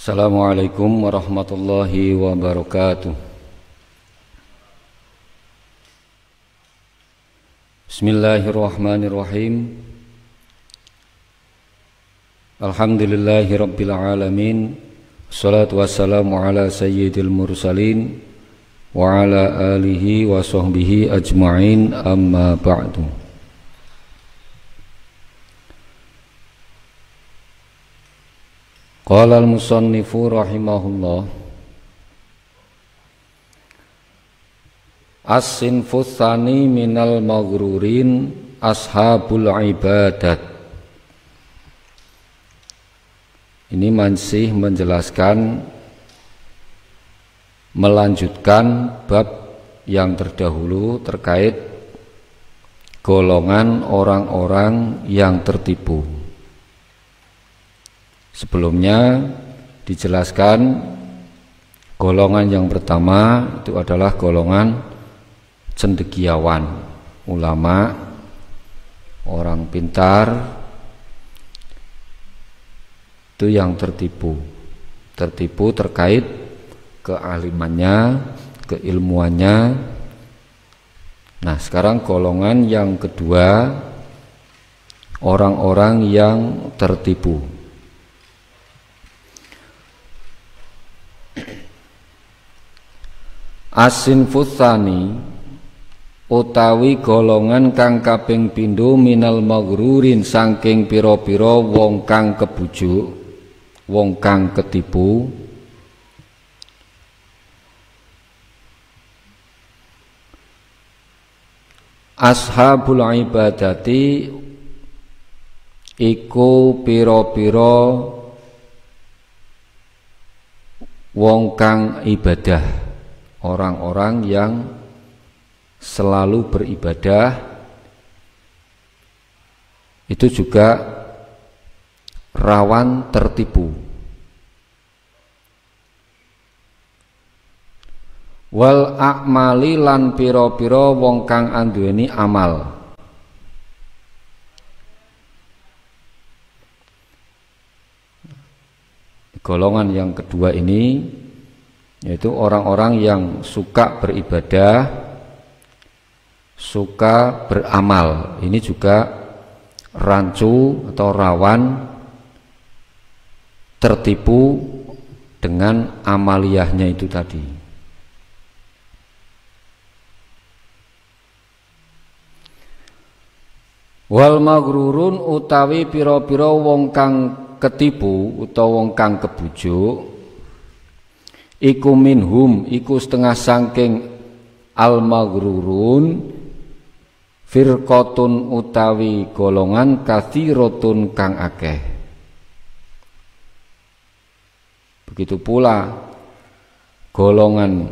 Assalamualaikum warahmatullahi wabarakatuh. Bismillahirrahmanirrahim. Alhamdulillahi rabbil alamin. Wassalatu wassalamu ala sayyidil mursalin wa ala alihi wa sahbihi ajma'in, amma ba'du. Qala al-musannifu rahimahullah, as-sinfu tsani minal maghrurin ashabul ibadat. Ini masih menjelaskan, melanjutkan bab yang terdahulu terkait golongan orang-orang yang tertipu. Sebelumnya dijelaskan golongan yang pertama itu adalah golongan cendekiawan, ulama, orang pintar, itu yang tertipu terkait kealimannya, keilmuannya. Nah, sekarang golongan yang kedua, orang-orang yang tertipu. As-sinfu tsani utawi golongan kang kaping pindho minal maghrurin saking pira-pira wong kang kebujuk, wong kang ketipu. Ashabul ibadati iku pira-pira wong kang ibadah, orang-orang yang selalu beribadah. Itu juga rawan tertipu. Wal a'mali lan pira-pira wong kang anduweni amal. Golongan yang kedua ini yaitu orang-orang yang suka beribadah, suka beramal. Ini juga rancu atau rawan tertipu dengan amaliyahnya itu tadi. Wal maghrurun utawi pira-pira wong kang ketipu utawa wong kang kebujuk iku minhum, iku setengah sangking al-maghrurun firqatun utawi golongan katsiratun kang akeh. Begitu pula golongan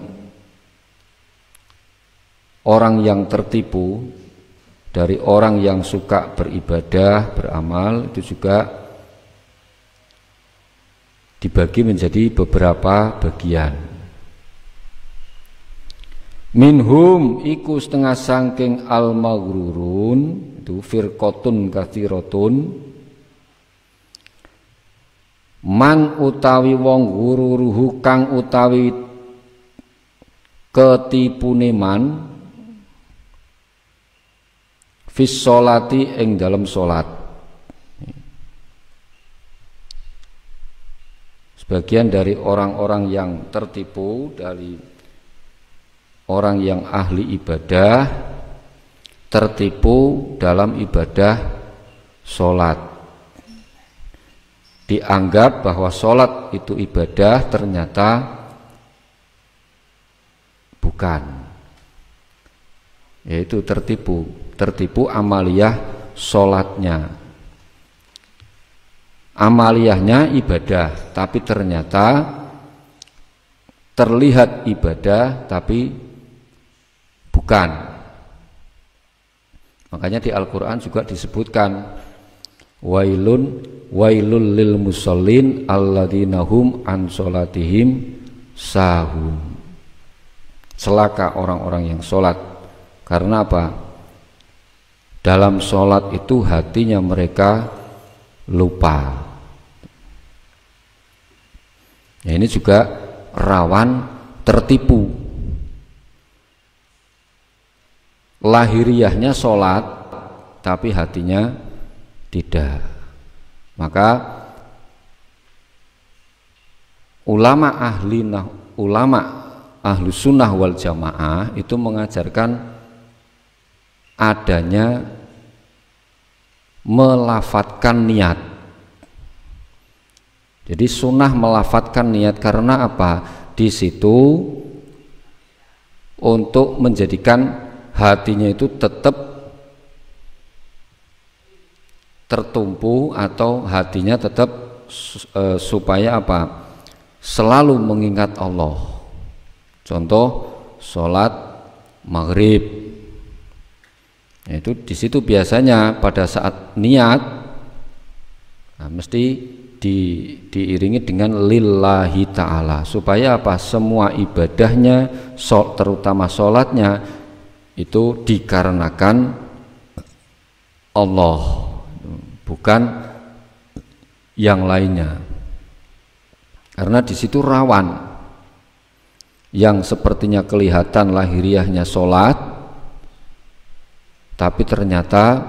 orang yang tertipu dari orang yang suka beribadah, beramal, itu juga dibagi menjadi beberapa bagian. Minhum iku setengah sangking al-maghrurun, itu firqatun katsiratun, man utawi wong gururuhu kang utawi ketipune man fis sholati ing dalam salat. Sebagian dari orang-orang yang tertipu, dari orang yang ahli ibadah, tertipu dalam ibadah sholat. Dianggap bahwa sholat itu ibadah, ternyata bukan. Yaitu tertipu amaliyah sholatnya. Amaliyahnya ibadah, tapi ternyata terlihat ibadah tapi bukan. Makanya di Al-Quran juga disebutkan wailul lil musallin alladzina hum an sholatihim sahun. Celaka orang-orang yang sholat. Karena apa? Dalam sholat itu hatinya mereka lupa. Ya, ini juga rawan tertipu. Lahiriahnya sholat tapi hatinya tidak. Maka ulama ahlu sunnah wal jamaah itu mengajarkan adanya melafatkan niat. Jadi sunnah melafatkan niat karena apa? Di situ untuk menjadikan hatinya itu tetap tertumpu atau hatinya tetap supaya apa? Selalu mengingat Allah. Contoh sholat maghrib. Itu di situ biasanya pada saat niat mesti diiringi dengan lillahi ta'ala, supaya apa? Semua ibadahnya terutama sholatnya itu dikarenakan Allah, bukan yang lainnya. Karena di situ rawan yang sepertinya kelihatan lahiriahnya sholat tapi ternyata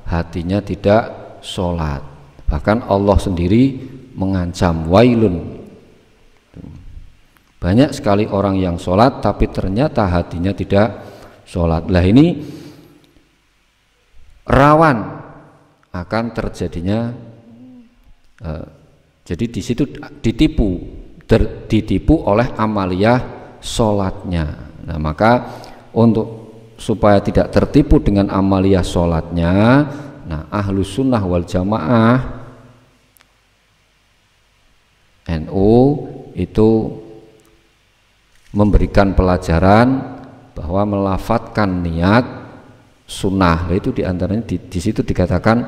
hatinya tidak sholat. Bahkan Allah sendiri mengancam, wailun. Banyak sekali orang yang sholat tapi ternyata hatinya tidak sholat. Lah ini rawan akan terjadinya jadi di situ ditipu oleh amaliyah sholatnya. Nah, maka untuk supaya tidak tertipu dengan amaliyah sholatnya, nah ahlu sunnah wal jamaah NU itu memberikan pelajaran bahwa melafatkan niat sunnah. Itu diantaranya di situ dikatakan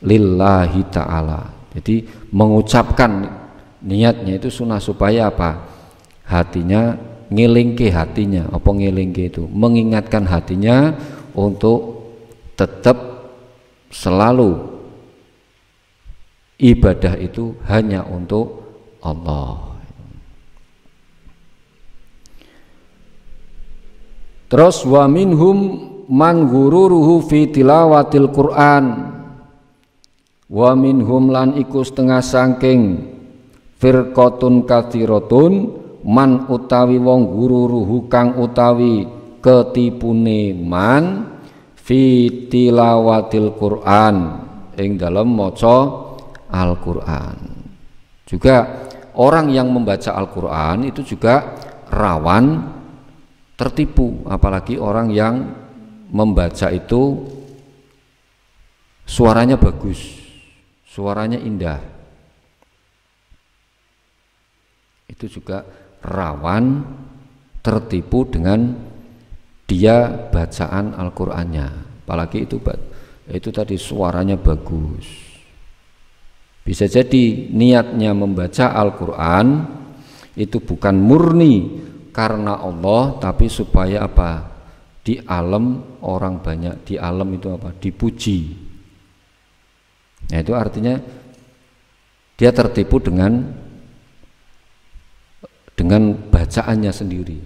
lillahi ta'ala. Jadi mengucapkan niatnya itu sunnah supaya apa? Hatinya ngelingke hatinya. Apa ngelingke itu? Mengingatkan hatinya untuk tetap selalu ibadah itu hanya untuk Allah. Terus wa minhum man gururuhu fi tilawatil Quran. Wa minhum lan iku setengah sangking firqatun katsiratun man utawi wong gururuhu kang utawi ketipune man fi tilawatil Quran ing dalem maca Al-Qur'an. Juga orang yang membaca Al-Qur'an itu juga rawan tertipu, apalagi orang yang membaca itu suaranya bagus, suaranya indah. Itu juga rawan tertipu dengan dia bacaan Al-Qur'annya, apalagi itu tadi suaranya bagus. Bisa jadi niatnya membaca Al-Qur'an itu bukan murni karena Allah, tapi supaya apa? Di alam orang banyak, di alam itu apa? Dipuji. Nah, itu artinya dia tertipu dengan bacaannya sendiri.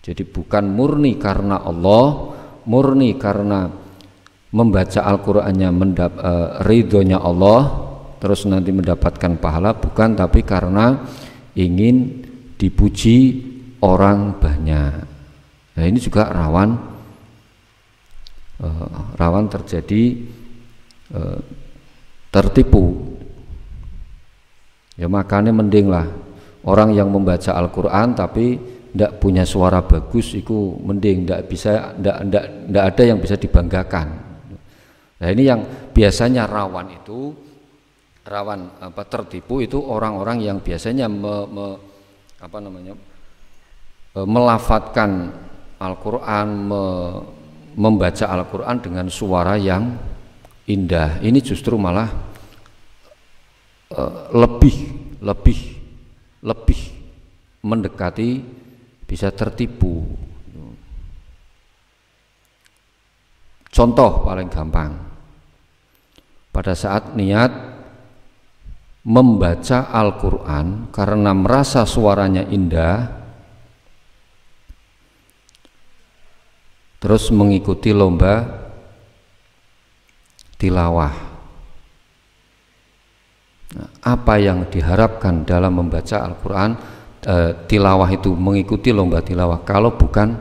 Jadi bukan murni karena Allah, murni karena membaca Al-Qur'annya ridhonya Allah, terus nanti mendapatkan pahala, bukan, tapi karena ingin dipuji orang banyak. Nah, ini juga rawan terjadi tertipu. Ya makanya mendinglah orang yang membaca Al-Qur'an tapi tidak punya suara bagus, itu mending, tidak ada yang bisa dibanggakan. Nah, ini yang biasanya rawan tertipu itu orang-orang yang biasanya melafatkan Al-Qur'an, membaca Al-Qur'an dengan suara yang indah. Ini justru malah lebih mendekati bisa tertipu. Contoh paling gampang, pada saat niat membaca Al-Quran karena merasa suaranya indah, terus mengikuti lomba tilawah. Nah, apa yang diharapkan dalam membaca Al-Quran, tilawah itu, mengikuti lomba tilawah, kalau bukan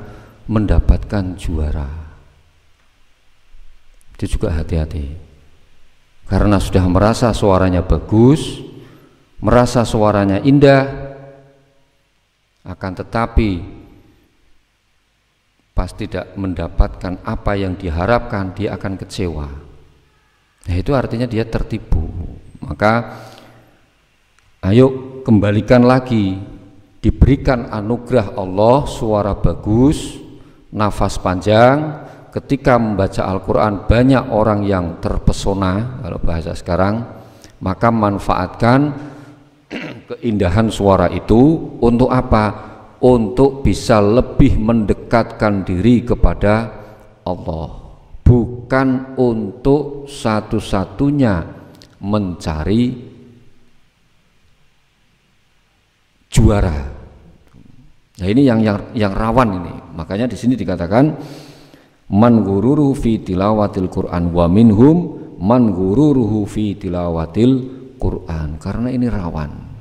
mendapatkan juara? Itu juga hati-hati. Karena sudah merasa suaranya bagus, merasa suaranya indah, akan tetapi pas tidak mendapatkan apa yang diharapkan, dia akan kecewa. Nah, itu artinya dia tertipu. Maka ayo kembalikan lagi, diberikan anugerah Allah suara bagus, nafas panjang. Ketika membaca Al-Quran banyak orang yang terpesona, kalau bahasa sekarang, maka manfaatkan keindahan suara itu untuk apa? Untuk bisa lebih mendekatkan diri kepada Allah, bukan untuk satu-satunya mencari juara. Nah, ini yang rawan ini. Makanya di sini dikatakan man gururuhu fi tilawatil Quran wa minhum man gururuhu fi tilawatil Quran, karena ini rawan.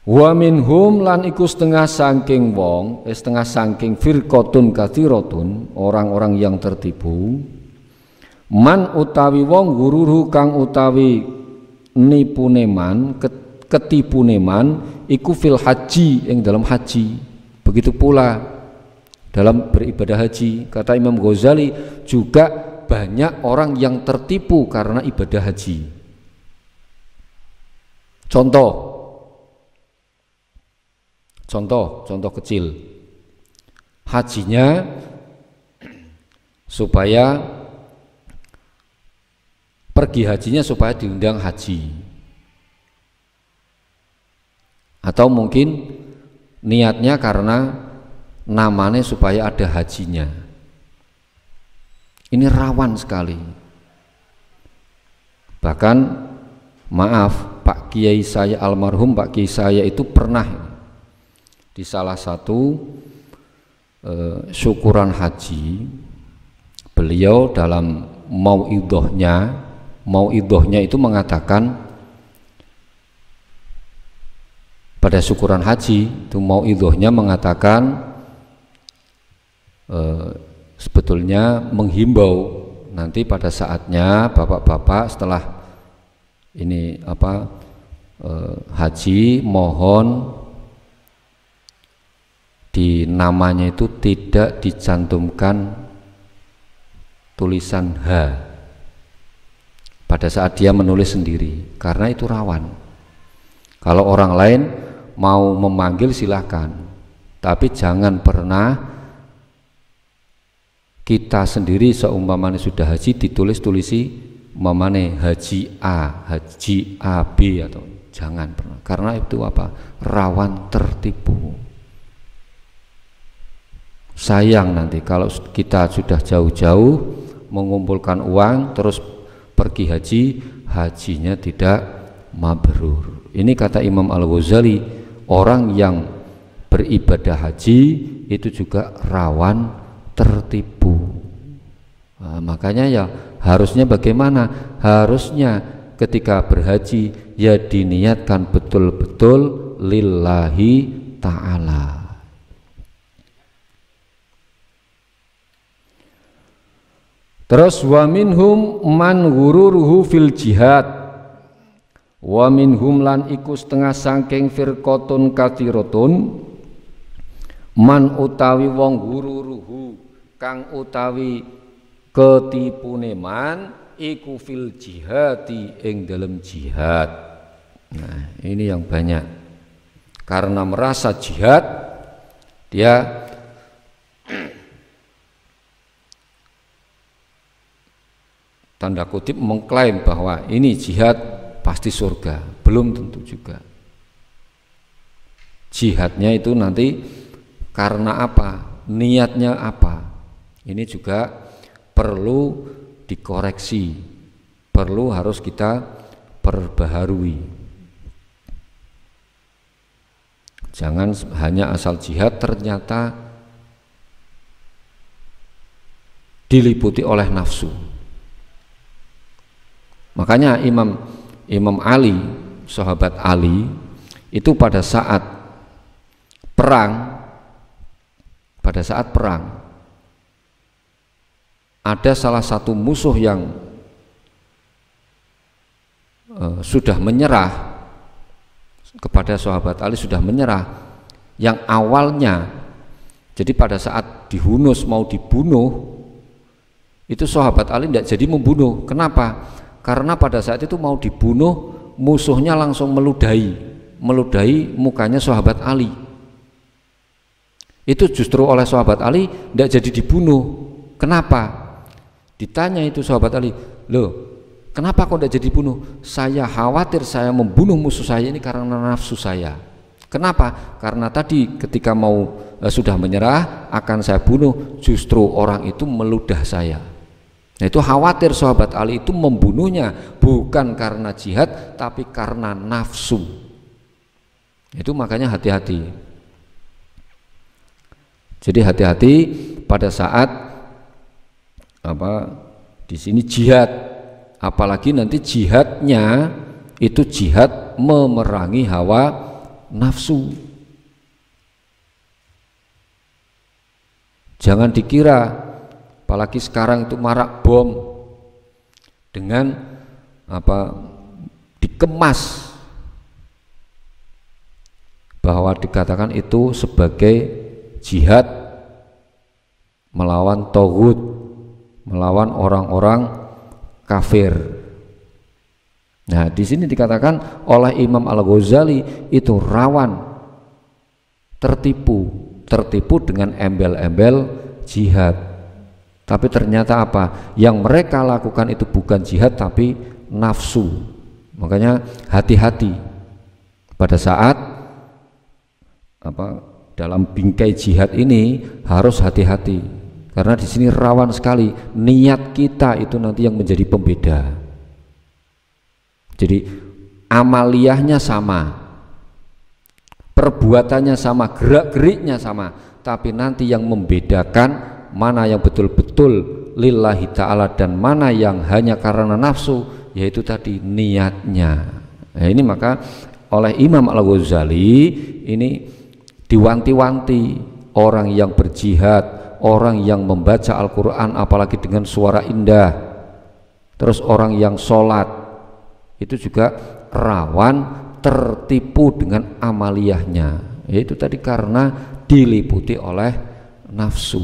Wa minhum lan iku setengah saking wong, setengah saking firqatun katsiratun, orang-orang yang tertipu, man utawi wong gururuhu kang utawi nipune man, ketipune man iku fil haji, ing dalam haji. Begitu pula dalam beribadah haji. Kata Imam Ghazali, juga banyak orang yang tertipu karena ibadah haji. Contoh kecil. Hajinya supaya pergi hajinya supaya diundang haji. Atau mungkin niatnya karena namanya supaya ada hajinya. Ini rawan sekali. Bahkan maaf, Pak Kiai saya almarhum Pak Kiai saya itu pernah di salah satu syukuran haji, beliau dalam mauidhohnya itu mengatakan, pada syukuran haji itu mauidhohnya mengatakan sebetulnya menghimbau nanti pada saatnya bapak-bapak setelah ini haji, mohon di namanya itu tidak dicantumkan tulisan H pada saat dia menulis sendiri, karena itu rawan. Kalau orang lain mau memanggil silahkan, tapi jangan pernah kita sendiri seumpamanya sudah haji ditulis-tulisi umpamanya haji A, haji AB, atau jangan pernah, karena itu apa? Rawan tertipu. Sayang nanti kalau kita sudah jauh-jauh mengumpulkan uang terus pergi haji, hajinya tidak mabrur. Ini kata Imam Al-Ghazali, orang yang beribadah haji itu juga rawan tertipu. Nah, makanya ya harusnya bagaimana? Harusnya ketika berhaji ya diniatkan betul-betul lillahi ta'ala. Terus wa minhum man ghururuhu fil jihad. Wa minhum lan iku setengah saking firqatun katsiratun man utawi wong gururuhu kang utawi ketipune man iku fil jihadi ing dalam jihad. Nah, ini yang banyak. Karena merasa jihad dia tanda kutip mengklaim bahwa ini jihad pasti surga. Belum tentu juga. Jihadnya itu nanti karena apa? Niatnya apa? Ini juga perlu dikoreksi perlu harus kita perbaharui. Jangan hanya asal jihad ternyata diliputi oleh nafsu. Makanya Imam Ali, sahabat Ali, itu pada saat perang ada salah satu musuh yang sudah menyerah kepada sahabat Ali, sudah menyerah, yang awalnya jadi pada saat dihunus mau dibunuh itu sahabat Ali tidak jadi membunuh. Kenapa? Karena pada saat itu mau dibunuh musuhnya langsung meludahi mukanya sahabat Ali. Itu justru oleh sahabat Ali tidak jadi dibunuh. Kenapa? Ditanya itu sahabat Ali, loh kenapa kok tidak jadi dibunuh? Saya khawatir saya membunuh musuh saya ini karena nafsu saya. Kenapa? Karena tadi ketika mau sudah menyerah akan saya bunuh, justru orang itu meludah saya. Nah, itu khawatir sahabat Ali itu membunuhnya bukan karena jihad tapi karena nafsu. Itu makanya hati-hati. Jadi hati-hati pada saat di sini jihad, apalagi nanti jihadnya itu jihad memerangi hawa nafsu. Jangan dikira, apalagi sekarang itu marak bom dengan dikemas bahwa dikatakan itu sebagai jihad melawan taghut, melawan orang-orang kafir. Nah, di sini dikatakan oleh Imam Al-Ghazali itu rawan tertipu dengan embel-embel jihad. Tapi ternyata apa? Yang mereka lakukan itu bukan jihad tapi nafsu. Makanya hati-hati pada saat dalam bingkai jihad ini harus hati-hati. Karena di sini rawan sekali niat kita itu nanti yang menjadi pembeda. Jadi amaliyahnya sama, perbuatannya sama, gerak-geriknya sama, tapi nanti yang membedakan mana yang betul-betul lillahi ta'ala dan mana yang hanya karena nafsu, yaitu tadi niatnya. Nah, ini maka oleh Imam Al-Ghazali ini diwanti-wanti orang yang berjihad, orang yang membaca Al-Quran apalagi dengan suara indah, terus orang yang sholat itu juga rawan tertipu dengan amaliyahnya, yaitu tadi karena diliputi oleh nafsu.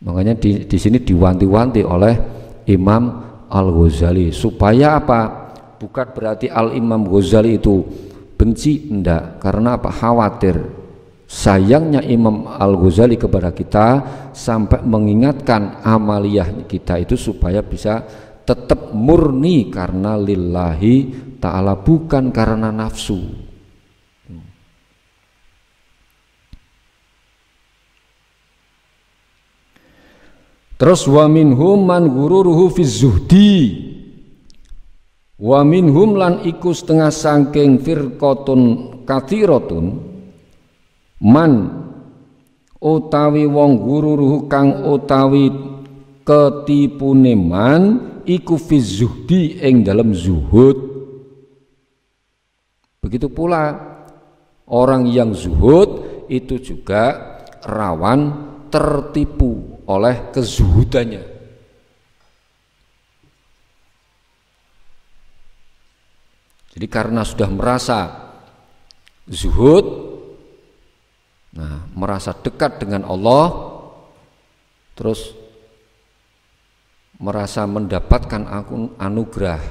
Makanya di sini diwanti-wanti oleh Imam Al-Ghazali supaya apa? Bukan berarti Al-Imam Ghazali itu benci, enggak, karena apa? Khawatir. Sayangnya Imam Al-Ghazali kepada kita sampai mengingatkan amaliyah kita itu supaya bisa tetap murni karena lillahi ta'ala, bukan karena nafsu. Terus wa minhum man gururuhu fi zuhdi, wa minhum lan iku setengah sangking firqatun kathiratun man utawi wong gururuhu kang utawi ketipune man iku fi zuhdi ing dalam zuhud. Begitu pula orang yang zuhud itu juga rawan tertipu oleh kezuhudannya. Jadi karena sudah merasa zuhud, nah merasa dekat dengan Allah, terus merasa mendapatkan anugerah.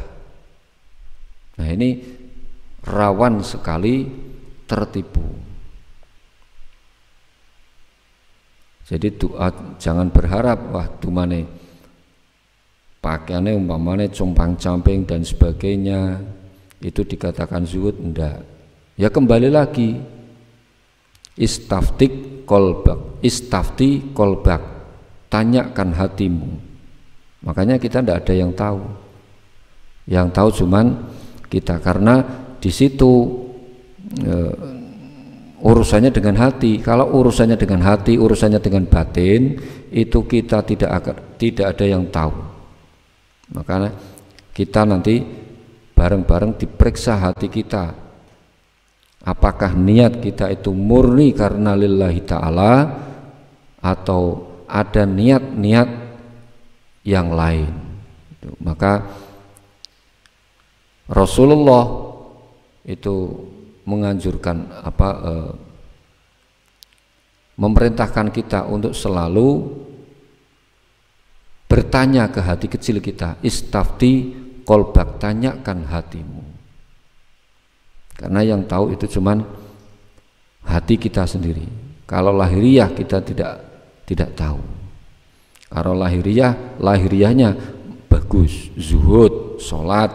Nah ini rawan sekali tertipu. Jadi doa jangan berharap wah dumane pakaiannya umpamanya compang-camping dan sebagainya itu dikatakan zuhud, enggak. Ya kembali lagi istafti kolbak, tanyakan hatimu. Makanya kita tidak ada yang tahu. Yang tahu cuman kita, karena di situ urusannya dengan hati. Kalau urusannya dengan hati, urusannya dengan batin, itu kita tidak ada yang tahu. Makanya kita nanti bareng-bareng diperiksa hati kita, apakah niat kita itu murni karena lillahi ta'ala atau ada niat-niat yang lain. Maka Rasulullah itu menganjurkan memerintahkan kita untuk selalu bertanya ke hati kecil kita, istafti qalbak, tanyakan hatimu. Karena yang tahu itu cuman hati kita sendiri. Kalau lahiriah kita tidak tahu. Kalau lahiriahnya bagus, zuhud, sholat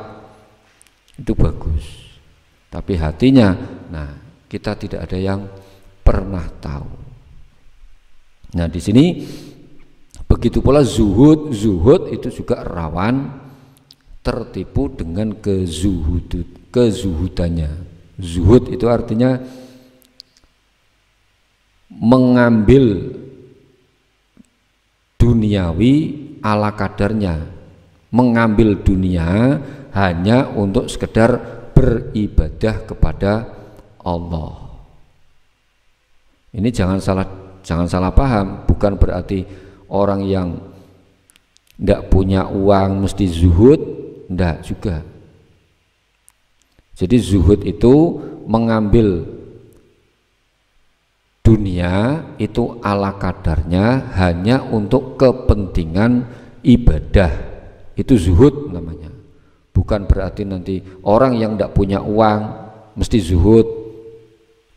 itu bagus. Tapi hatinya, nah kita tidak ada yang pernah tahu. Nah di sini begitu pula zuhud itu juga rawan tertipu dengan kezuhudannya. Zuhud itu artinya mengambil duniawi ala kadarnya, mengambil dunia hanya untuk sekedar beribadah kepada Allah. Ini jangan salah paham, bukan berarti orang yang tidak punya uang mesti zuhud, tidak juga. Jadi zuhud itu mengambil dunia itu ala kadarnya hanya untuk kepentingan ibadah, itu zuhud namanya. Bukan berarti nanti orang yang tidak punya uang mesti zuhud,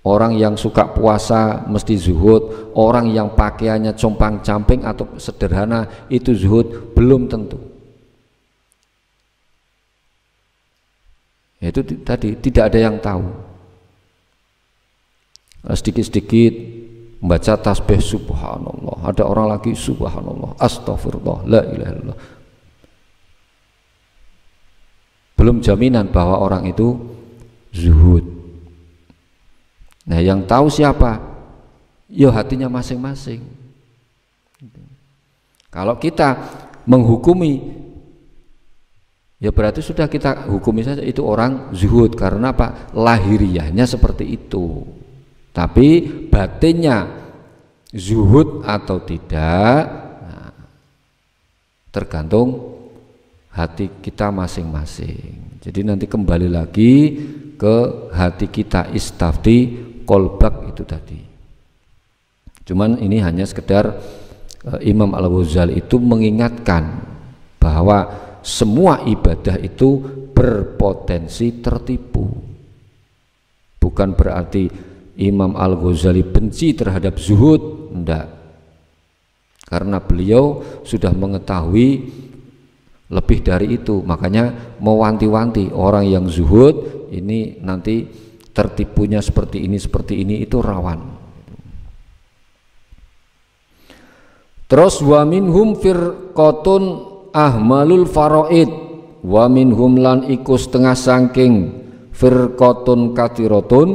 orang yang suka puasa mesti zuhud, orang yang pakaiannya compang-camping atau sederhana itu zuhud, belum tentu. Itu tadi tidak ada yang tahu. Sedikit-sedikit membaca tasbih subhanallah, ada orang lagi subhanallah, astagfirullah, la ilaha illallah. Belum jaminan bahwa orang itu zuhud. Nah yang tahu siapa? Ya hatinya masing-masing. Kalau kita menghukumi, ya berarti sudah kita hukumi saja itu orang zuhud. Karena apa? Lahiriahnya seperti itu. Tapi batinnya zuhud atau tidak, nah, tergantung hati kita masing-masing. Jadi nanti kembali lagi ke hati kita, istafti qalbak itu tadi. Cuman ini hanya sekedar Imam Al-Ghazali itu mengingatkan bahwa semua ibadah itu berpotensi tertipu. Bukan berarti Imam Al-Ghazali benci terhadap zuhud, enggak. Karena beliau sudah mengetahui lebih dari itu, makanya mewanti-wanti orang yang zuhud ini nanti tertipunya seperti ini itu rawan. Terus wa minhum firqatun ahmalul faraid, wa minhum lan iku setengah saking firqatun katsiratun,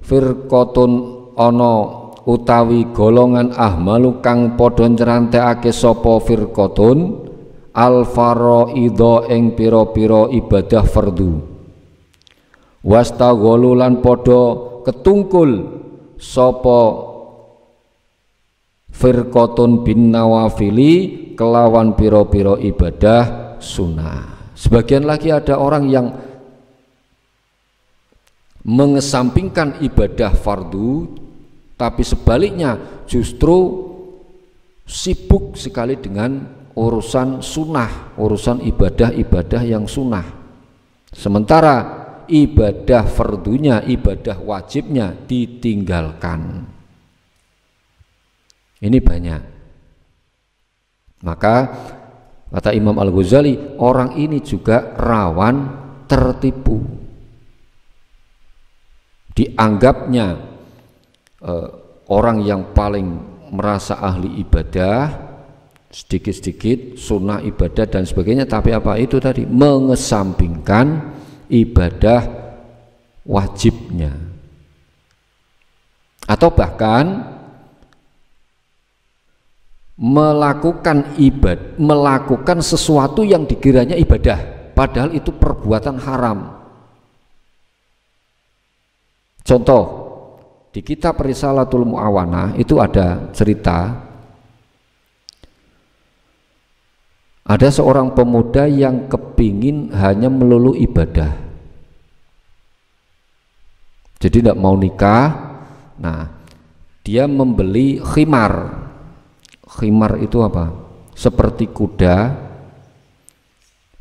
firqatun ana utawi golongan ahmalu kang padha nyrantekake sapa firqatun al faraidha ing pira-pira ibadah fardu, wastagholu lan padha ketungkul sapa firqatun bin nawafili kelawan pira-pira ibadah sunnah. Sebagian lagi ada orang yang mengesampingkan ibadah fardu, tapi sebaliknya justru sibuk sekali dengan urusan sunnah, urusan ibadah-ibadah yang sunnah. Sementara ibadah fardunya, ibadah wajibnya ditinggalkan. Ini banyak. Maka kata Imam Al-Ghazali, orang ini juga rawan tertipu. Dianggapnya orang yang paling merasa ahli ibadah, sedikit-sedikit sunnah ibadah dan sebagainya, tapi apa itu tadi, mengesampingkan ibadah wajibnya, atau bahkan melakukan sesuatu yang dikiranya ibadah padahal itu perbuatan haram. Contoh, di kitab Risalatul Mu'awanah itu ada cerita, ada seorang pemuda yang kepingin hanya melulu ibadah, jadi tidak mau nikah. Nah, dia membeli khimar. Khimar itu apa? Seperti kuda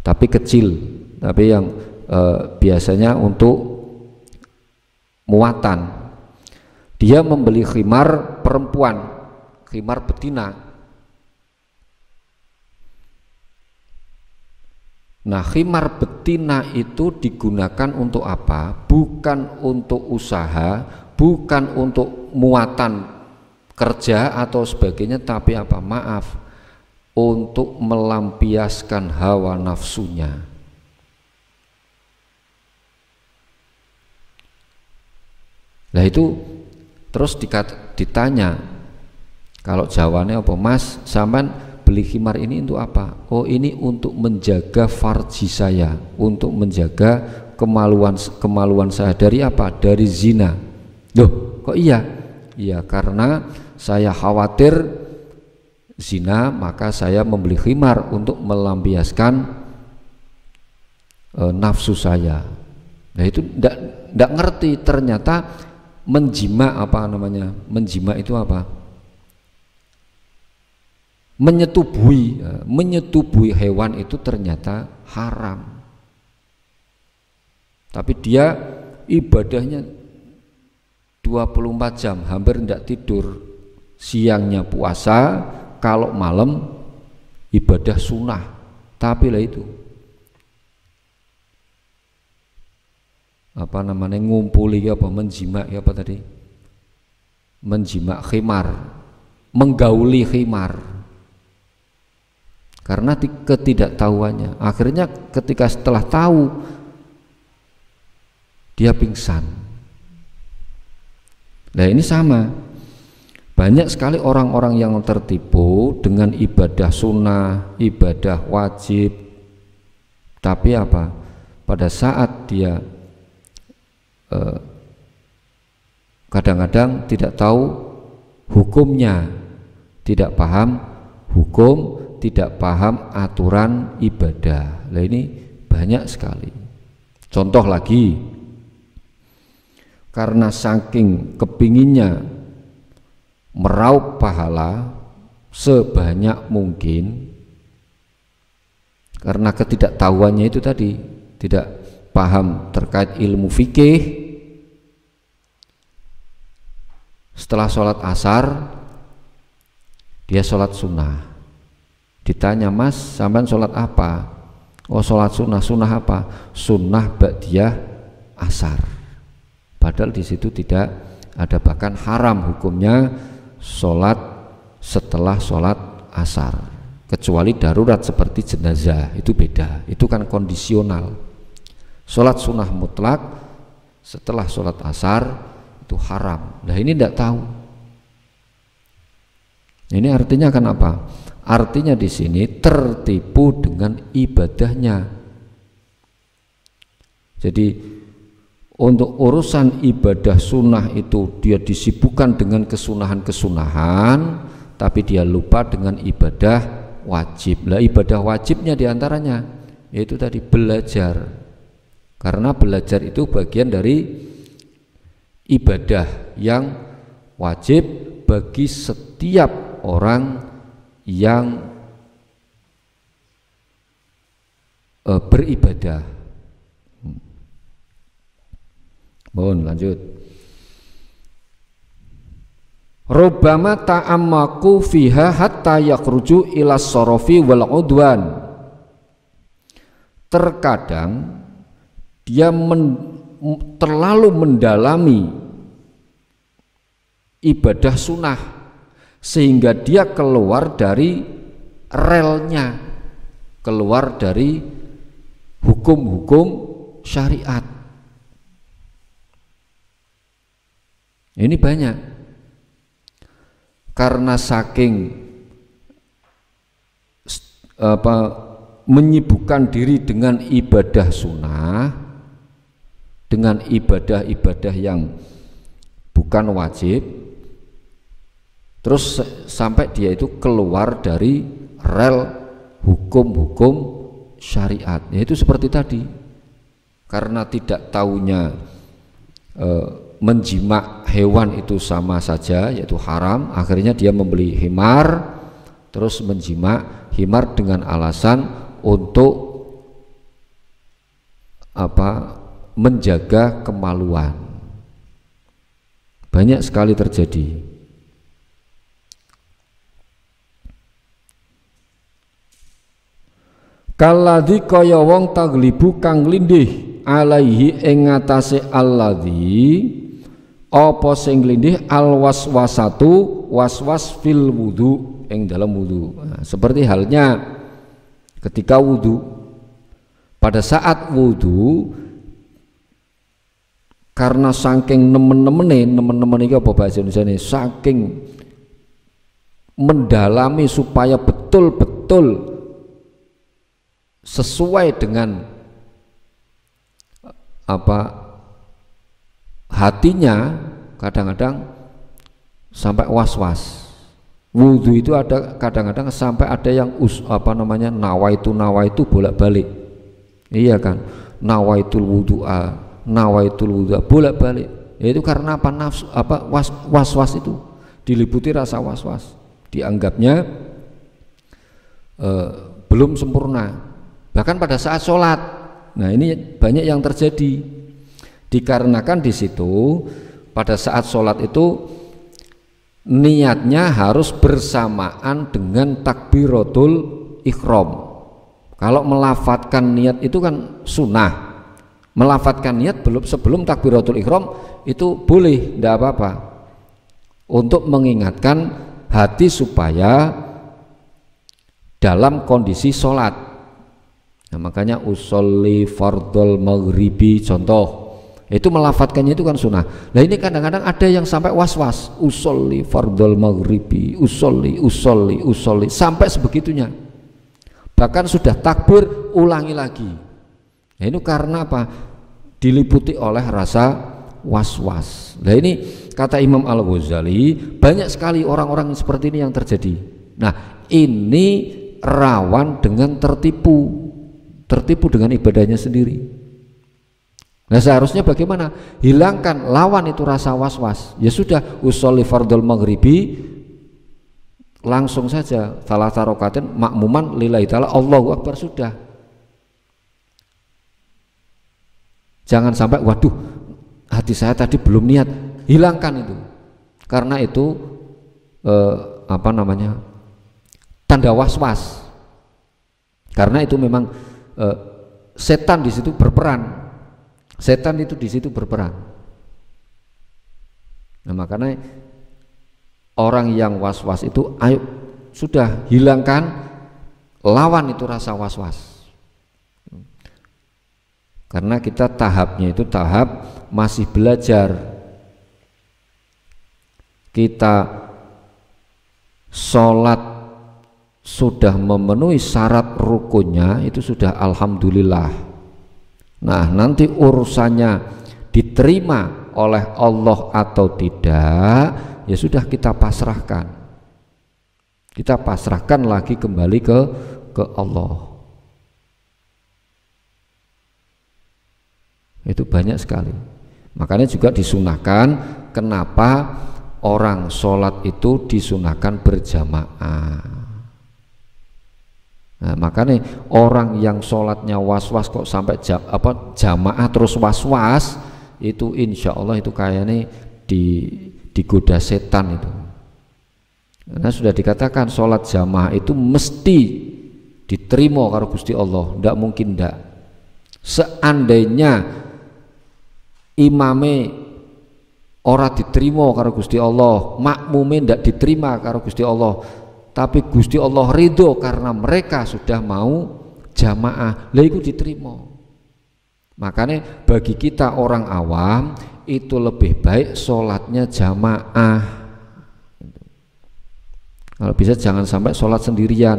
tapi kecil, tapi yang biasanya untuk muatan. Dia membeli khimar perempuan, khimar betina. Nah, khimar betina itu digunakan untuk apa? Bukan untuk usaha, bukan untuk muatan kerja atau sebagainya, tapi apa? Maaf, untuk melampiaskan hawa nafsunya. Nah itu terus ditanya, kalau jawabannya apa, Mas, sampean beli khimar ini untuk apa? Oh, ini untuk menjaga farji saya, untuk menjaga kemaluan saya. Dari apa? Dari zina. Loh, kok iya? Iya, karena saya khawatir zina, maka saya membeli khimar untuk melampiaskan nafsu saya. Nah itu tidak ngerti, ternyata menjima, apa namanya, menjima itu apa? Menyetubui hewan itu ternyata haram. Tapi dia ibadahnya 24 jam, hampir tidak tidur. Siangnya puasa, kalau malam ibadah sunnah. Tapi lah itu, apa namanya, ngumpuli apa, menjima apa tadi, menjima khimar, menggauli khimar, karena ketidaktahuannya. Akhirnya ketika setelah tahu, dia pingsan. Nah ini sama, banyak sekali orang-orang yang tertipu dengan ibadah sunnah, ibadah wajib, tapi apa, pada saat dia kadang-kadang tidak tahu hukumnya, tidak paham hukum, tidak paham aturan ibadah. Nah ini banyak sekali. Contoh lagi, karena saking kepinginnya meraup pahala sebanyak mungkin, karena ketidaktahuannya itu tadi, tidak paham terkait ilmu fikih. Setelah sholat asar dia sholat sunnah. Ditanya, Mas, sampean sholat apa? Oh, sholat sunnah. Sunnah apa? Sunnah ba'diyah asar. Padahal di situ tidak ada, bahkan haram hukumnya sholat setelah sholat asar, kecuali darurat seperti jenazah, itu beda, itu kan kondisional. Sholat sunnah mutlak setelah sholat asar itu haram. Nah ini tidak tahu. Ini artinya kan apa? Artinya di sini tertipu dengan ibadahnya. Jadi untuk urusan ibadah sunnah itu dia disibukkan dengan kesunahan-kesunahan, tapi dia lupa dengan ibadah wajib. Lah ibadah wajibnya diantaranya yaitu tadi belajar, karena belajar itu bagian dari ibadah yang wajib bagi setiap orang yang beribadah. Mohon lanjut. Rubbama ta'ammaku fiha hatta yakhruju ila sorofi wal udwan. Terkadang dia terlalu mendalami ibadah sunnah sehingga dia keluar dari relnya, keluar dari hukum-hukum syariat. Ini banyak karena saking menyibukkan diri dengan ibadah sunnah, dengan ibadah-ibadah yang bukan wajib, terus sampai dia itu keluar dari rel hukum-hukum syariat. Yaitu seperti tadi, karena tidak tahunya menjimak hewan itu sama saja, yaitu haram, akhirnya dia membeli himar, terus menjimak himar dengan alasan untuk menjaga kemaluan. Banyak sekali terjadi. Kalladzi kaya wong taglibu kang lindih alaihi ing ngatasé alladzi apa sing lindih alwaswasatu waswas fil wudu ing dalam wudu. Nah, seperti halnya ketika wudu, pada saat wudu karena saking nemen-nemen iki apa bahasa Indonesia ini, saking mendalami supaya betul-betul sesuai dengan hatinya, kadang-kadang sampai was-was. Wudhu itu ada kadang-kadang sampai ada yang nawaitu bolak-balik. Iya kan? Nawaitul wudu'a, nawaitul wudu'a bolak-balik. Yaitu karena apa? Nafsu was-was itu diliputi rasa was-was. Dianggapnya belum sempurna. Bahkan pada saat sholat. Nah, ini banyak yang terjadi. Dikarenakan di situ pada saat sholat itu niatnya harus bersamaan dengan takbiratul ihram. Kalau melafatkan niat itu kan sunnah. Melafatkan niat sebelum takbiratul ihram itu boleh, tidak apa-apa, untuk mengingatkan hati supaya dalam kondisi sholat. Nah, makanya usolli fardhol maghribi contoh, itu melafatkannya itu kan sunnah. Nah, ini kadang-kadang ada yang sampai was-was, usolli fardhol maghribi, usolli sampai sebegitunya. Bahkan sudah takbir ulangi lagi. Nah, ini karena apa? Diliputi oleh rasa was-was. Nah, ini kata Imam Al-Ghazali, banyak sekali orang-orang seperti ini yang terjadi. Nah, ini rawan dengan tertipu dengan ibadahnya sendiri. Nah, seharusnya bagaimana? Hilangkan, lawan itu rasa was-was. Ya sudah, usolli fardhol maghribi, langsung saja salah tarokatin makmuman lillahi ta'ala, Allahu Akbar, sudah. Jangan sampai waduh, hati saya tadi belum niat, hilangkan itu. Karena itu tanda was-was. Karena itu memang setan di situ berperan. Setan itu di situ berperan. Nah, makanya orang yang was-was itu, ayo sudah hilangkan, lawan itu rasa was-was. Karena kita tahapnya itu tahap masih belajar. Kita sholat sudah memenuhi syarat rukunnya, itu sudah alhamdulillah. Nah, nanti urusannya diterima oleh Allah atau tidak, ya sudah kita pasrahkan. Kita pasrahkan lagi kembali ke Allah. Itu banyak sekali. Makanya juga disunahkan, kenapa orang sholat itu disunahkan berjamaah. Nah, makanya orang yang sholatnya was-was kok sampai jamaah terus was-was, itu insya Allah itu kayaknya digoda setan itu. Karena sudah dikatakan sholat jamaah itu mesti diterima karo Gusti Allah, ndak mungkin ndak. Seandainya imame ora diterima karo Gusti Allah, makmume ndak diterima karo Gusti Allah, tapi Gusti Allah ridho karena mereka sudah mau jamaah, lah itu diterima. Makanya bagi kita orang awam itu lebih baik sholatnya jamaah. Kalau bisa jangan sampai sholat sendirian,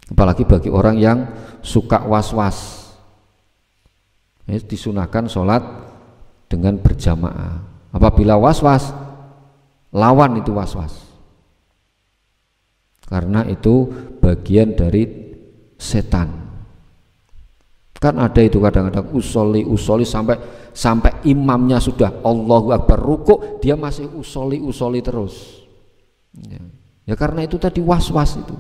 apalagi bagi orang yang suka was-was, disunahkan sholat dengan berjamaah. Apabila was-was, lawan itu was-was, karena itu bagian dari setan. Kan ada itu kadang-kadang usoli sampai imamnya sudah Allahu Akbar rukuk, dia masih usoli terus. Ya karena itu tadi was-was itu.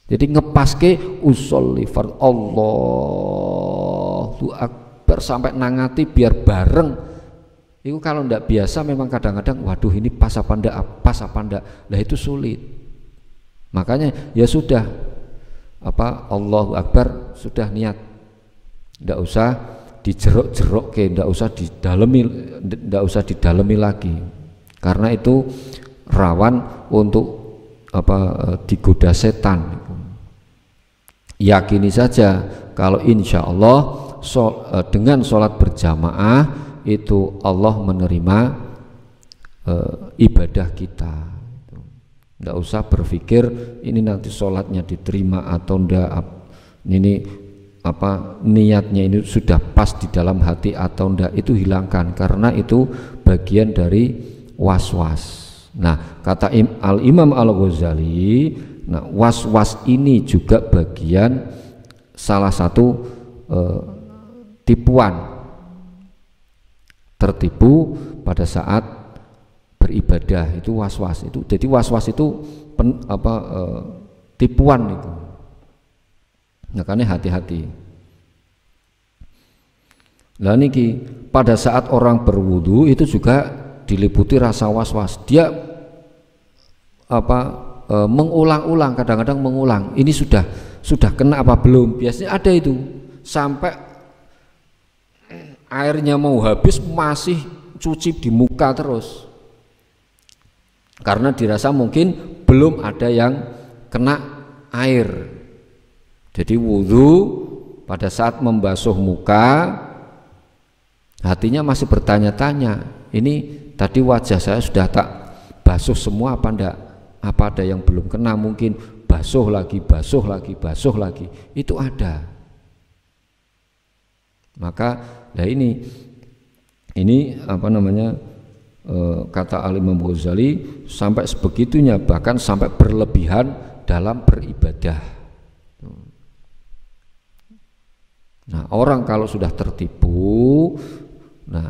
Jadi ngepaske usoli fard Allahu Akbar sampai nangati biar bareng. Itu kalau ndak biasa memang kadang-kadang waduh ini pas apa ndak, lah itu sulit. Makanya ya sudah Allahu Akbar sudah niat, ndak usah dijerok-jerok ndak usah didalemi lagi, karena itu rawan untuk digoda setan. Yakini saja kalau insya Allah dengan sholat berjamaah itu Allah menerima ibadah kita. Nggak usah berpikir ini nanti sholatnya diterima atau enggak, ini niatnya ini sudah pas di dalam hati atau enggak, itu hilangkan, karena itu bagian dari was-was. Nah, kata Al-Imam Al-Ghazali, nah was-was ini juga bagian salah satu tipuan, tertipu pada saat beribadah itu was-was itu. Jadi was-was itu tipuan itu. Makanya hati-hati. Lah niki pada saat orang berwudu itu juga diliputi rasa was-was. Dia mengulang-ulang, kadang-kadang mengulang. Ini sudah kena apa belum? Biasanya ada itu. Sampai airnya mau habis masih cuci di muka terus. Karena dirasa mungkin belum ada yang kena air. Jadi wudu pada saat membasuh muka, hatinya masih bertanya-tanya, ini tadi wajah saya sudah tak basuh semua apa enggak? Apa ada yang belum kena? Mungkin basuh lagi, itu ada. Maka nah ini kata Al-Imam Ghazali sampai sebegitunya, bahkan sampai berlebihan dalam beribadah. Nah, orang kalau sudah tertipu, nah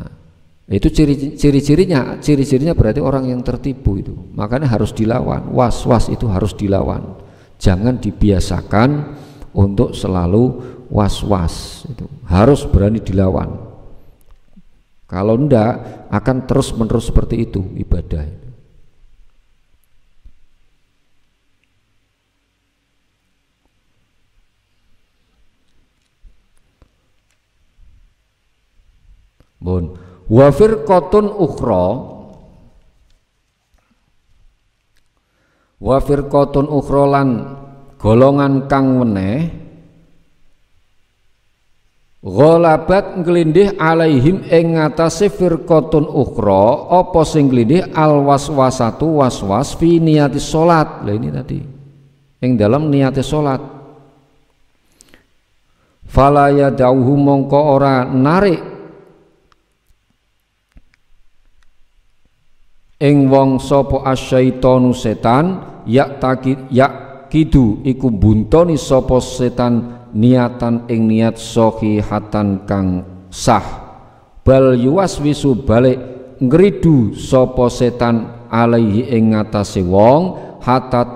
itu ciri-cirinya berarti orang yang tertipu itu. Makanya harus dilawan, was-was itu harus dilawan. Jangan dibiasakan untuk selalu was-was, itu harus berani dilawan. Kalau enggak akan terus-menerus seperti itu ibadah. Bon, wa firqatun ukhra lan golongan kang weneh ghalabat nglindih alaihim ing ngatasé firqatun ukhra, apa sing nglindih al waswasatu waswas fi niyati salat. Lah ini tadi ing dalam niate salat. Fala yadauhu mongko ora narik ing wong sapa asyaitonu setan yakidu iku buntoni sapa setan niatan ing niat sahihatan kang sah, bal yuwaswisu balik ngridu sapa setan alaihi ing ngatasé wong hatta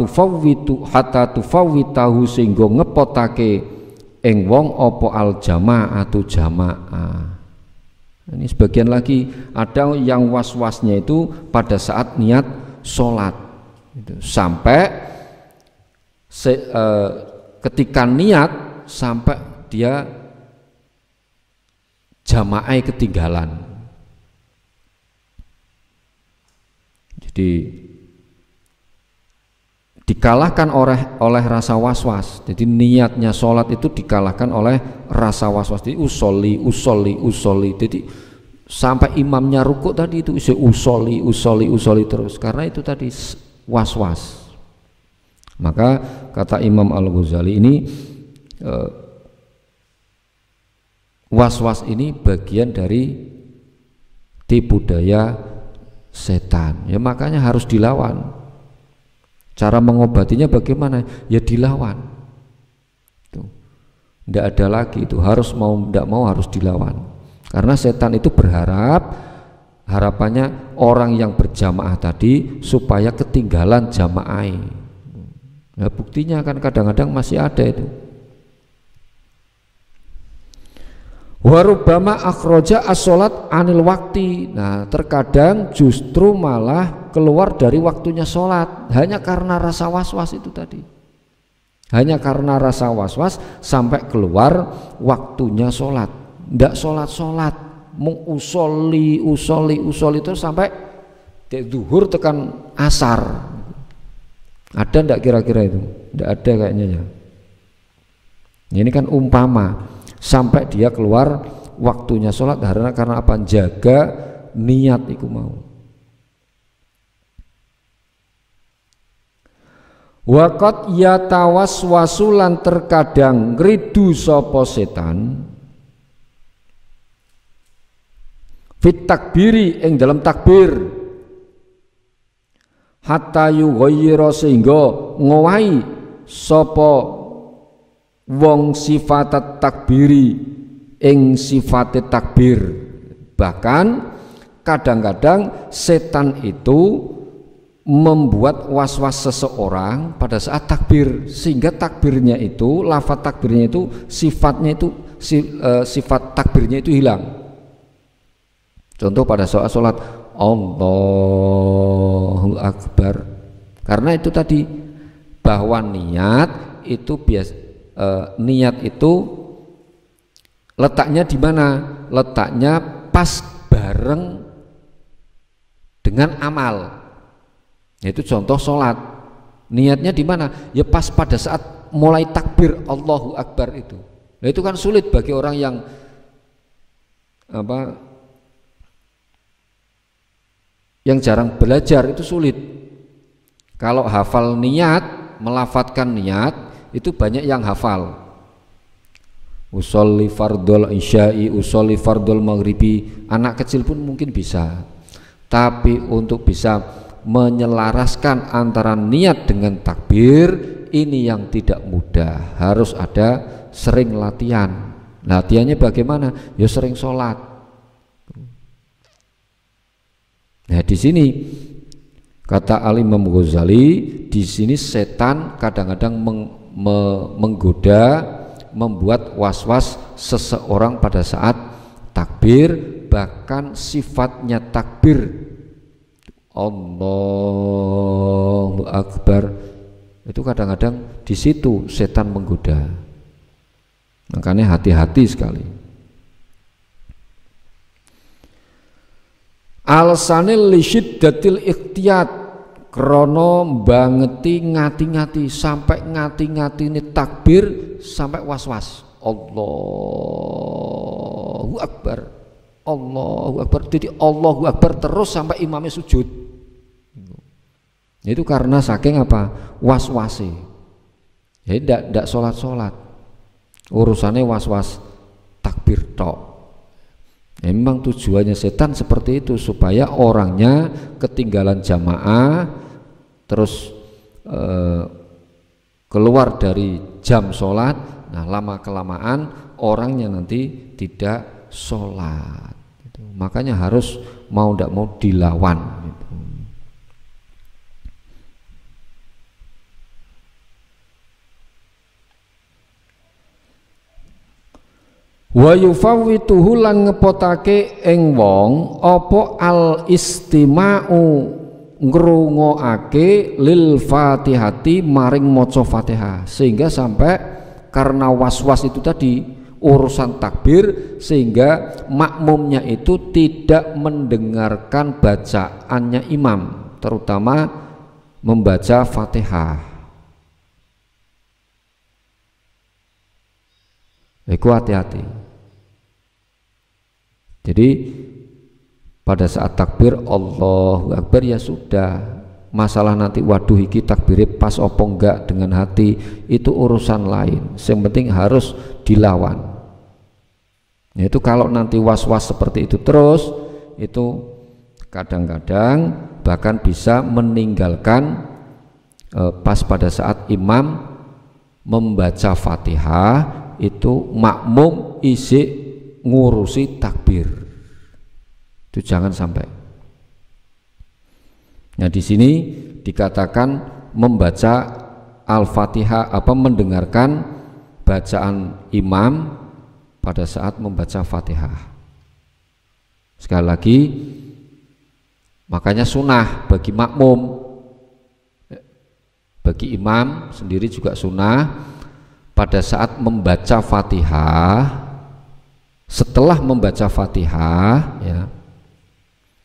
tufawwitahu singgo ngepotake ing wong apa al jamaatu jamaah. Ini sebagian lagi ada yang was-wasnya itu pada saat niat sholat itu, sampai ketika niat sampai dia jamaah ketinggalan. Jadi dikalahkan oleh rasa was-was. Jadi niatnya sholat itu dikalahkan oleh rasa was-was. Jadi usolli. Jadi sampai imamnya rukuk tadi itu usolli terus, karena itu tadi was-was. Maka kata Imam Al-Ghazali ini was-was ini bagian dari tipu daya setan. Ya makanya harus dilawan. Cara mengobatinya bagaimana? Ya dilawan. Tuh. Tidak ada lagi itu, harus mau tidak mau harus dilawan. Karena setan itu harapannya orang yang berjamaah tadi supaya ketinggalan jamaah. Nah, buktinya kan kadang-kadang masih ada itu. Warubama akhroja as-sholat anil wakti. Nah terkadang justru malah keluar dari waktunya sholat hanya karena rasa was-was itu tadi. Hanya karena rasa was-was sampai keluar waktunya sholat. Tidak sholat-sholat, mengusolli terus sampai zuhur tekan asar. Ada ndak kira-kira itu? Tidak ada kayaknya ya. Ini kan umpama sampai dia keluar waktunya sholat karena apa? Jaga niat iku mau. Waqat yatawaswasulan terkadang ridu sapa setan fit takbiri ing dalam takbir hatta yughayyira sehingga ngowahi sapa wong sifat takbiri ing sifat takbir. Bahkan kadang-kadang setan itu membuat was-was seseorang pada saat takbir, sehingga takbirnya itu, lafaz takbirnya itu, sifatnya itu sifat takbirnya itu hilang. Contoh pada saat sholat Allahu Akbar, karena itu tadi bahwa niat itu niat itu letaknya di mana? Letaknya pas bareng dengan amal. Itu contoh sholat. Niatnya di mana? Ya pas pada saat mulai takbir Allahu Akbar itu. Nah itu kan sulit bagi orang yang yang jarang belajar, itu sulit. Kalau hafal niat, melafadzkan niat, itu banyak yang hafal. Usolli fardul isya'i, usolli fardul maghribi, anak kecil pun mungkin bisa. Tapi untuk bisa menyelaraskan antara niat dengan takbir, ini yang tidak mudah. Harus ada sering latihan. Latihannya bagaimana? Ya sering sholat. Nah di sini kata Al-Imam Ghazali, di sini setan kadang-kadang menggoda, membuat was-was seseorang pada saat takbir, bahkan sifatnya takbir Allahu Akbar itu kadang-kadang di situ setan menggoda. Makanya hati-hati sekali. Alsanil lisyiddatil ikhtiyat, krono bangeti ngati-ngati, sampai ngati-ngati ini takbir sampai was-was. Allahu Akbar, Allahu Akbar. Jadi Allahu Akbar terus sampai imamnya sujud. Itu karena saking apa? Was-wasi. Jadi tidak sholat-sholat. Urusannya was-was takbir tok. Memang tujuannya setan seperti itu, supaya orangnya ketinggalan jamaah, terus keluar dari jam sholat. Nah lama kelamaan orangnya nanti tidak sholat. Makanya harus mau tidak mau dilawan. Wa yufawwituhu lan ngepotake ing wong apa al istima'u ngrungokake lil Fatihati maring maca Fatihah, sehingga sampai karena was-was itu tadi urusan takbir, sehingga makmumnya itu tidak mendengarkan bacaannya imam, terutama membaca Fatihah. Iku hati-hati. Jadi pada saat takbir Allahu Akbar ya sudah. Masalah nanti waduh iki takbirnya pas opo enggak dengan hati itu urusan lain. Yang penting harus dilawan. Itu kalau nanti was-was seperti itu terus, itu kadang-kadang bahkan bisa meninggalkan pas pada saat imam membaca Fatihah itu makmum isi ngurusi takbir. Itu jangan sampai. Nah, di sini dikatakan membaca Al-Fatihah mendengarkan bacaan imam pada saat membaca Fatihah. Sekali lagi, makanya sunnah bagi makmum, bagi imam sendiri juga sunnah pada saat membaca Fatihah, setelah membaca Fatihah ya,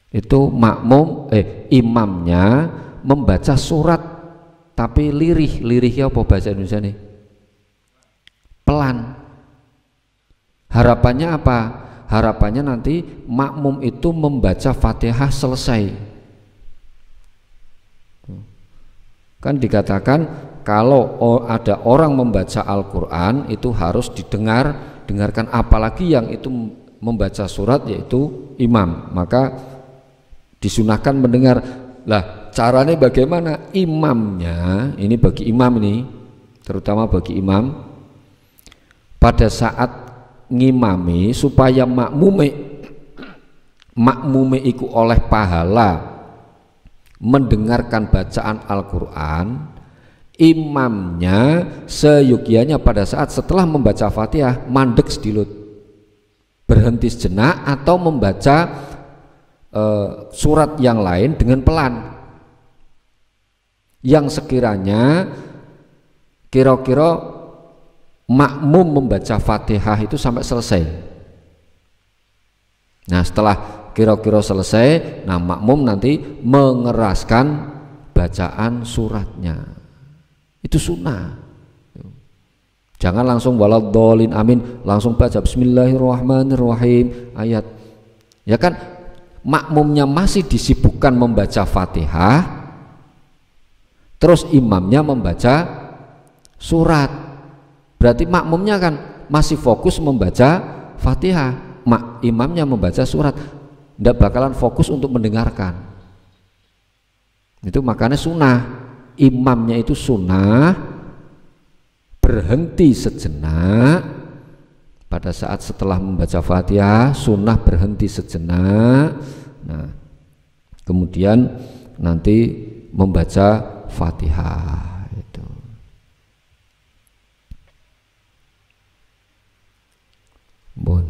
itu makmum imamnya membaca surat tapi lirihnya apa bahasa Indonesia nih? Pelan. Harapannya apa? Harapannya nanti makmum itu membaca Fatihah selesai. Kan dikatakan kalau ada orang membaca Al-Quran itu harus dengarkan, apalagi yang itu membaca surat yaitu imam, maka disunahkan mendengar. Lah caranya bagaimana? Imamnya, ini bagi imam ini, terutama bagi imam, pada saat ngimami supaya makmume iku oleh pahala mendengarkan bacaan Al-Quran, imamnya seyogyanya pada saat setelah membaca Fatihah mandek sedilut, berhenti sejenak atau membaca surat yang lain dengan pelan yang sekiranya kira-kira makmum membaca Fatihah itu sampai selesai. Nah, setelah kira-kira selesai, nah makmum nanti mengeraskan bacaan suratnya. Itu sunnah. Jangan langsung waladhdallin amin, langsung baca bismillahirrahmanirrahim ayat. Ya kan, makmumnya masih disibukkan membaca Fatihah, terus imamnya membaca surat. Berarti makmumnya kan masih fokus membaca Fatihah, imamnya membaca surat, tidak bakalan fokus untuk mendengarkan. Itu makanya sunnah, imamnya itu sunnah berhenti sejenak pada saat setelah membaca Fatihah, sunnah berhenti sejenak. Nah, kemudian nanti membaca Fatihah. Bon.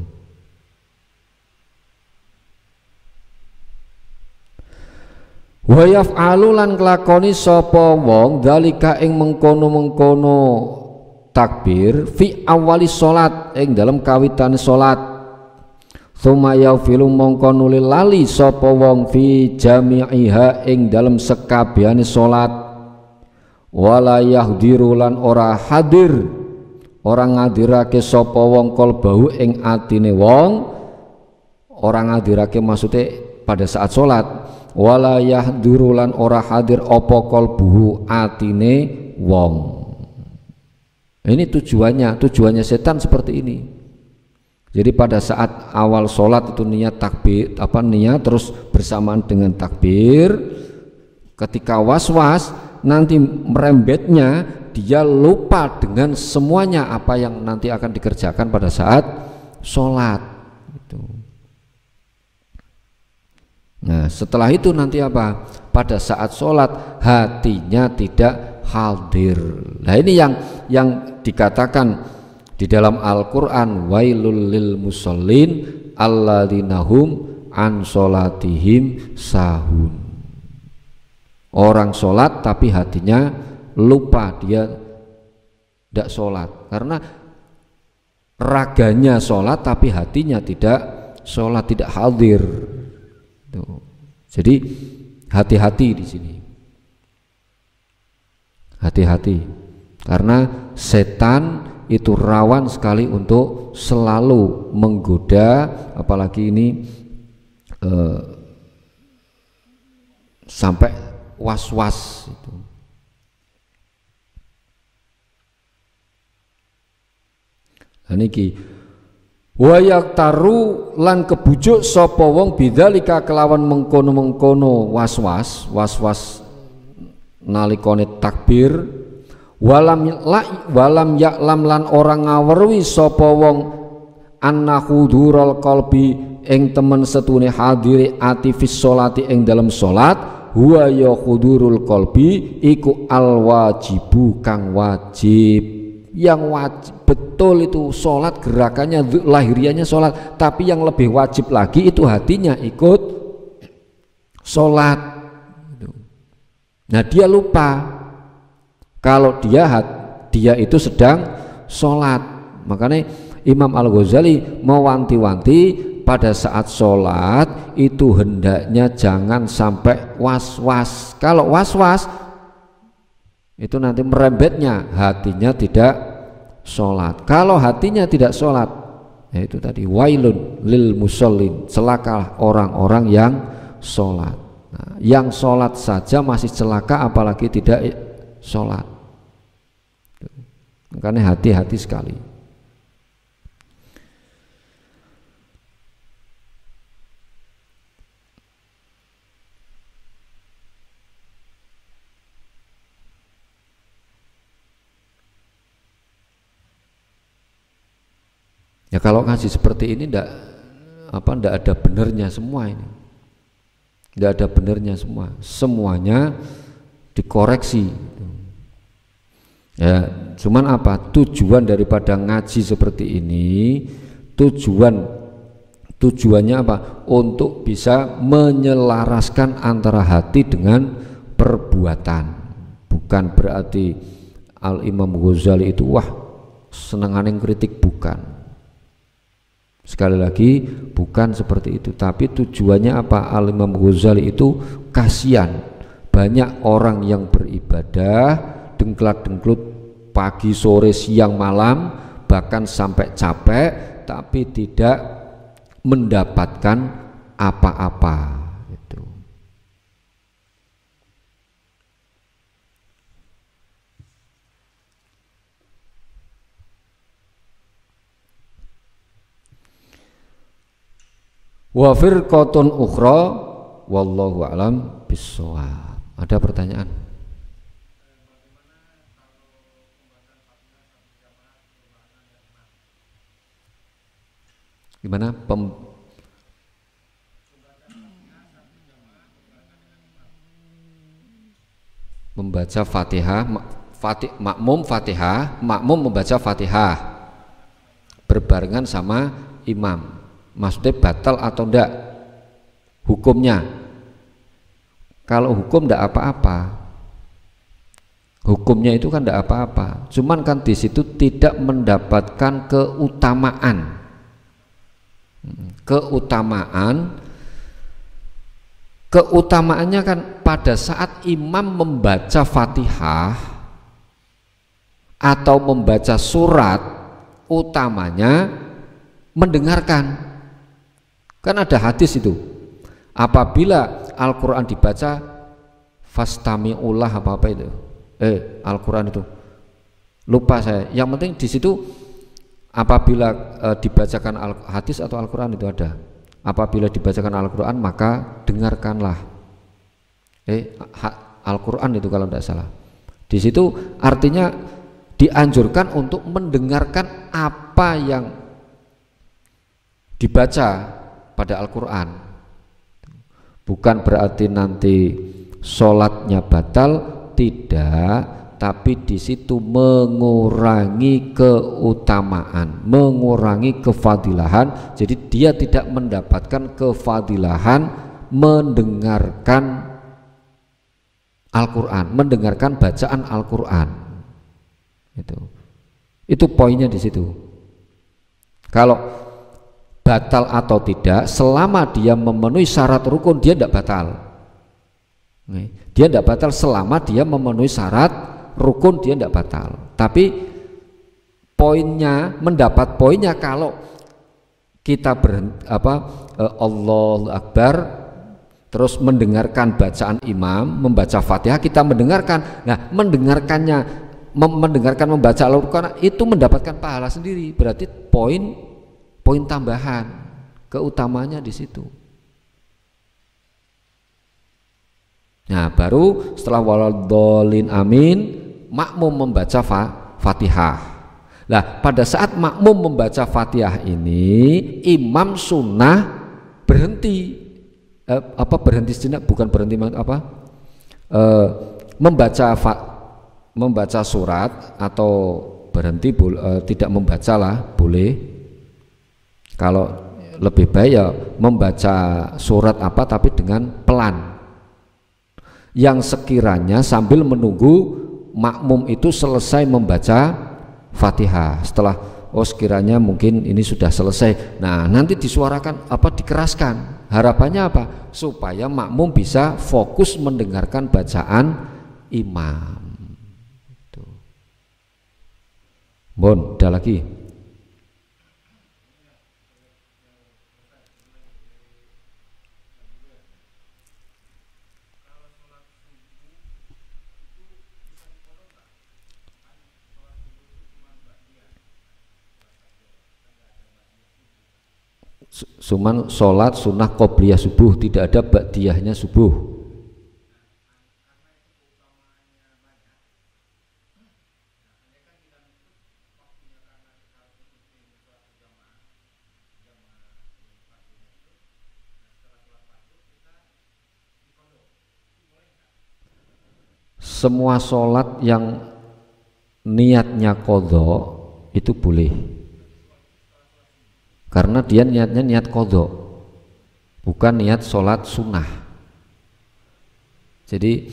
Wa yaf'alu lan kelakoni sapa wong dalika ing mengkono-mengkono takbir fi awali salat ing dalam kawitane salat. Tsumma yafilu mongko nuli lali sapa wong fi jami'iha ing dalam sekabehane salat. Wala yahdiru lan ora hadir, orang ngadirake sapa wong qalbahu ing atine wong, orang ngadirake maksudnya pada saat sholat. Wala yahdiru lan ora hadir apa qalbuhu atine wong. Ini tujuannya setan seperti ini. Jadi pada saat awal sholat itu niat takbir, niat terus bersamaan dengan takbir, ketika was-was nanti merembetnya dia lupa dengan semuanya apa yang nanti akan dikerjakan pada saat sholat gitu. Nah, setelah itu nanti apa? Pada saat sholat hatinya tidak hadir. Nah, ini yang dikatakan di dalam Al-Quran, wailul lil musallin alladzina hum an sholatihim sahun. Orang sholat tapi hatinya lupa, dia tidak sholat karena raganya sholat tapi hatinya tidak sholat, tidak hadir. Jadi hati-hati di sini, hati-hati karena setan itu rawan sekali untuk selalu menggoda, apalagi ini sampai was-was itu. Niki wayak taru lan kebujuk sapa wong bidzalika kelawan mengkono-mengkono was-was nalikane takbir walam ya'lam lan orang ngawerwi sapa wong anna hudurul qalbi ing temen setune hadire ati fis sholati ing dalam salat huwa ya hudurul qalbi iku al wajibu kang wajib, yang wajib betul itu sholat, gerakannya lahirianya sholat, tapi yang lebih wajib lagi itu hatinya ikut sholat. Nah dia lupa kalau dia itu sedang sholat. Makanya Imam Al-Ghazali mewanti-wanti pada saat sholat itu hendaknya jangan sampai was-was. Kalau was-was itu nanti merembetnya hatinya tidak sholat. Kalau hatinya tidak sholat, yaitu tadi wailun lil musallin, celakalah orang-orang yang sholat. Nah, yang sholat saja masih celaka, apalagi tidak sholat. Makanya hati-hati sekali. Ya kalau ngaji seperti ini ndak ada benernya semua ini, ndak ada benernya semua, semuanya dikoreksi. Ya, cuman apa tujuan daripada ngaji seperti ini? Tujuannya apa? Untuk bisa menyelaraskan antara hati dengan perbuatan. Bukan berarti Al Imam Ghazali itu wah senenganing kritik, bukan. Sekali lagi bukan seperti itu, tapi tujuannya apa? Al Imam Ghazali itu kasihan banyak orang yang beribadah dengklat-dengklut pagi sore siang malam bahkan sampai capek tapi tidak mendapatkan apa-apa. Wa firqatun ukhra wallahu alam bissawab. Ada pertanyaan? Gimana membaca Fatihah, makmum membaca Fatihah berbarengan sama imam, maksudnya batal atau enggak hukumnya? Kalau hukum enggak apa-apa, hukumnya itu kan enggak apa-apa, cuman kan di situ tidak mendapatkan keutamaannya kan pada saat imam membaca Fatihah atau membaca surat, utamanya mendengarkan. Kan ada hadis itu, apabila Al-Quran dibaca fastami'ullah apa itu, Al-Quran itu lupa saya, yang penting di situ apabila dibacakan hadis atau Al-Quran itu ada, apabila dibacakan Al-Quran maka dengarkanlah Al-Quran itu kalau tidak salah. Di situ artinya dianjurkan untuk mendengarkan apa yang dibaca pada Al-Quran. Bukan berarti nanti sholatnya batal, tidak, tapi di situ mengurangi keutamaan, mengurangi kefadilahan. Jadi dia tidak mendapatkan kefadilahan mendengarkan Al-Quran, mendengarkan bacaan Al-Quran. Itu poinnya di situ. Kalau batal atau tidak, selama dia memenuhi syarat rukun, dia tidak batal. Dia tidak batal selama dia memenuhi syarat rukun, dia tidak batal. Tapi poinnya, mendapat poinnya kalau kita Allahu Akbar terus mendengarkan bacaan imam membaca Fatihah, kita mendengarkan. Nah, mendengarkan membaca Al-Qur'an itu mendapatkan pahala sendiri. Berarti poin tambahan, keutamanya di situ. Nah, baru setelah waladhdallin amin, makmum membaca Fatihah. Nah, pada saat makmum membaca Fatihah ini, imam sunnah berhenti, berhenti sejenak, bukan berhenti membaca surat, atau berhenti tidak membaca lah, boleh. Kalau lebih baik ya membaca surat tapi dengan pelan, yang sekiranya sambil menunggu makmum itu selesai membaca Fatihah. Setelah sekiranya mungkin ini sudah selesai, nah nanti disuarakan dikeraskan. Harapannya apa? Supaya makmum bisa fokus mendengarkan bacaan imam. Bon, ada lagi. Cuman sholat sunnah qobliyah subuh, tidak ada ba'diyahnya subuh. Semua sholat yang niatnya qadha itu boleh, karena dia niatnya niat qadha, bukan niat sholat sunnah. Jadi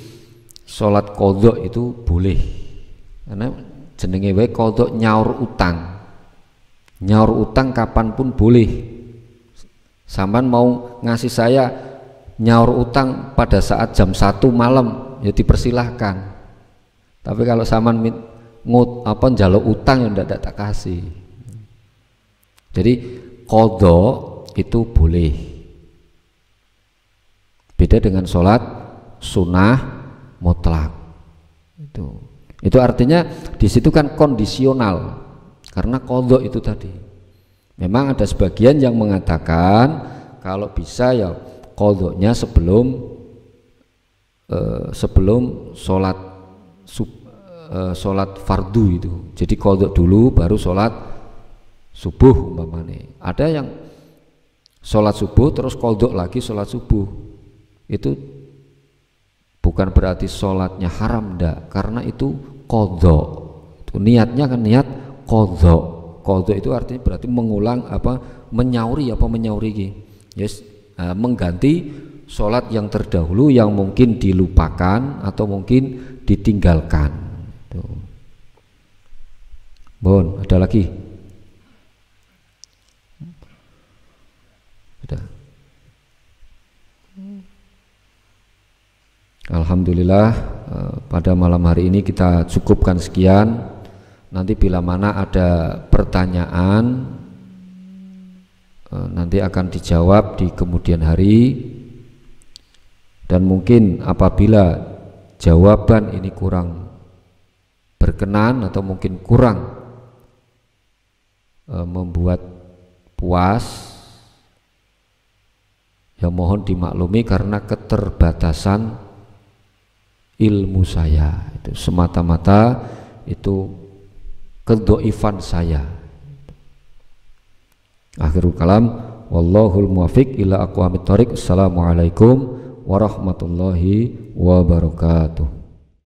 sholat qadha itu boleh, karena jenenge wae qadha, nyaur utang kapanpun boleh. Sampean mau ngasih saya nyaur utang pada saat jam 1 malam ya dipersilahkan, tapi kalau sampean njaluk utang ya ndak tak kasih. Jadi qadha itu boleh, beda dengan sholat sunnah mutlak. Itu artinya di situ kan kondisional, karena qadha itu tadi. Memang ada sebagian yang mengatakan kalau bisa ya qadhanya sebelum sholat fardu itu. Jadi qadha dulu baru sholat subuh umpamanya. Ada yang sholat subuh terus qadha lagi sholat subuh. Itu bukan berarti sholatnya haram, ndak, karena itu qadha. Itu niatnya kan niat qadha. Qadha itu artinya berarti mengulang menyauri yes, mengganti sholat yang terdahulu yang mungkin dilupakan atau mungkin ditinggalkan. Bon, ada lagi? Sudah. Alhamdulillah, pada malam hari ini kita cukupkan sekian. Nanti bila mana ada pertanyaan nanti akan dijawab di kemudian hari, dan mungkin apabila jawaban ini kurang berkenan atau mungkin kurang membuat puas, ya mohon dimaklumi karena keterbatasan ilmu saya. Itu semata-mata itu kedhoifan saya. Akhirul kalam, wallahul muwaffiq ila aqwamit thoriq. Assalamualaikum warahmatullahi wabarakatuh.